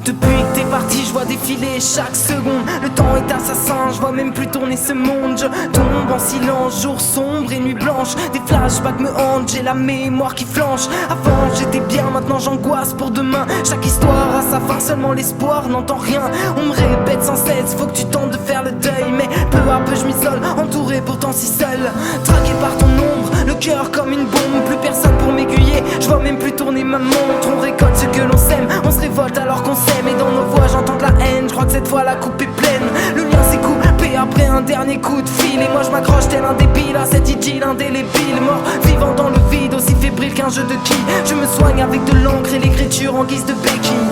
Depuis que t'es parti, je vois défiler chaque seconde. Le temps est assassin, je vois même plus tourner ce monde. Je tombe en silence, jour sombre et nuit blanche. Des flashbacks me hantent, j'ai la mémoire qui flanche. Avant j'étais bien, maintenant j'angoisse pour demain. Chaque histoire a sa fin, seulement l'espoir n'entend rien. On me répète sans cesse, faut que tu tentes de faire le deuil. Mais peu à peu je m'isole, entouré pourtant si seul. Traqué par ton ombre, le cœur comme une bombe. Plus personne pour m'aiguiller, je vois même plus tourner ma montre. On récolte ce que l'on sème, on se révolte alors qu'on s'aime. Et dans nos voix j'entends de la haine, je crois que cette fois la coupe est pleine. Le lien s'est coupé après un dernier coup de fil. Et moi je m'accroche tel un débile à cette idylle indélébile. Mort vivant dans le vide, aussi fébrile qu'un jeu de qui. Je me soigne avec de l'encre et l'écriture en guise de béquille.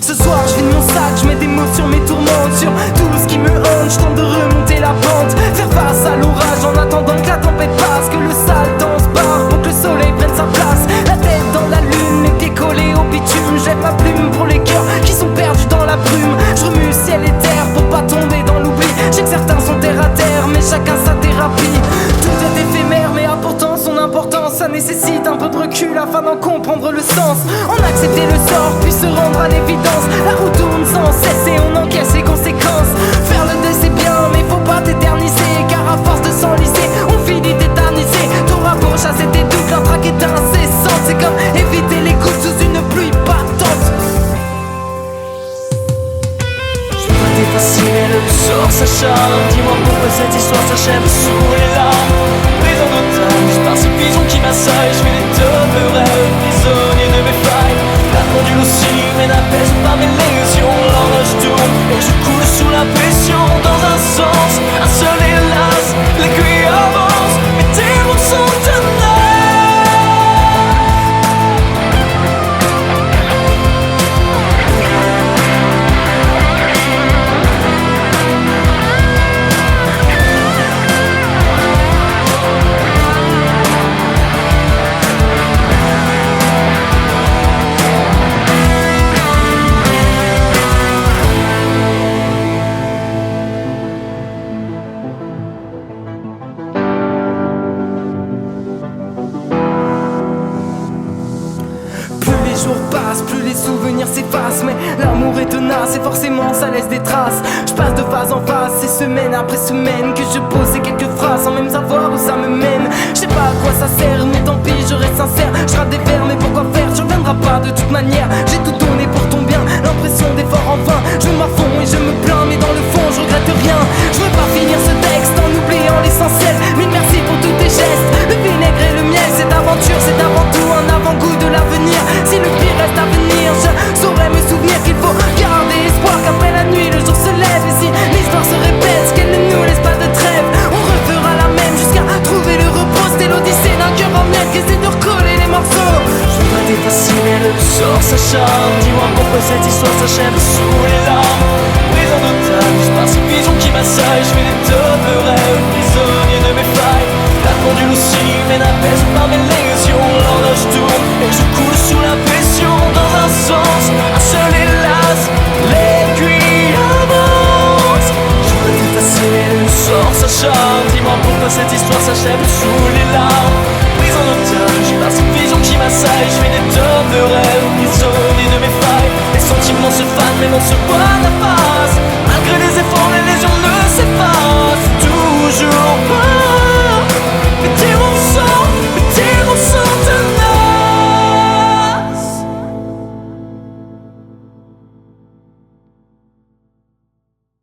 Ce soir je vide mon sac, je mets des mots sur mes tourmentes, sur tout ce qui me hante, je tente de remonter la pente, faire face à l'orage en attendant que la tempête passe, que le sale temps se barre pour que le soleil prenne sa place. La tête dans la lune, les pieds collés au bitume, jette ma plume pour les cœurs qui sont perdus dans la brume. Je remue ciel et terre pour pas tomber dans l'oubli. Je sais que certains sont terre à terre, mais chacun sa thérapie. Tout est éphémère mais a pourtant son importance. Ça nécessite un peu de recul afin d'en comprendre le sens. On accepter le sort puis se rendre à l'évidence. La roue tourne sans cesse et on encaisse les conséquences. Faire le deuil c'est bien mais faut pas t'éterniser, car à force de s'enliser on finit d'éterniser. T'auras beau chasser tes doutes, la traque est incessante. C'est comme éviter les gouttes sous une pluie battante. Je veux t'effacer mais le sort s'acharne. Dis-moi pourquoi cette histoire s'achève sous les larmes. Pris en otage par ces visions qui m'assaillent, je fais des tonnes de rêves, prisonnier de mes failles. La pendule aussi mais n'apaise pas mes lésions. L'horloge tourne et je coule sous la pression. Dans un sens, un seul hélas, l'aiguille avance, mais tes mots sont tenaces. Plus les souvenirs s'effacent, mais l'amour est tenace et forcément ça laisse des traces. Je passe de phase en phase, et semaine après semaine que je pose ces quelques phrases sans même savoir où ça me mène. Je sais pas à quoi ça sert, mais tant pis, je reste sincère. Je rate des vers, mais pourquoi faire? Je reviendrai pas de toute manière. J'ai tout donné pour ton bien, l'impression d'effort en vain. Je m'affond et je me plains, mais dans le fond je regrette rien. Je veux pas finir ce texte en oubliant l'essentiel. Mille merci pour tous tes gestes, le vinaigre et le miel. Cette aventure c'est avant tout un avant-goût de l'avenir. Si le pire reste à venir, je saurais me souvenir qu'il faut garder espoir, qu'après la nuit le jour se lève. Et si l'histoire se répète, qu'elle ne nous laisse pas de trêve, on refera la même jusqu'à trouver le repos. C'était l'odyssée d'un cœur en miettes qui essaie de recoller les morceaux. Je veux pas t'effacer mais le sort s'acharne. Dis-moi pourquoi cette histoire s'achève sous les larmes. Pris en otage par ces visions qui m'assaillent, je fais des tonnes de rêves, prisonnier de mes failles. La pendule aussi mais n'apaise pas mes lésions. L'horloge tourne et je coule sous la pression. Dans un sens, un seul hélas, l'aiguille avance. Je veux t'effacer mais le sort s'acharne. Dis-moi pourquoi cette histoire s'achève sous les larmes. Pris en otage par ces visions qui m'assaillent, je fais des tonnes de rêves, prisonnier de mes failles. Les sentiments se fanent mais on se voit la part.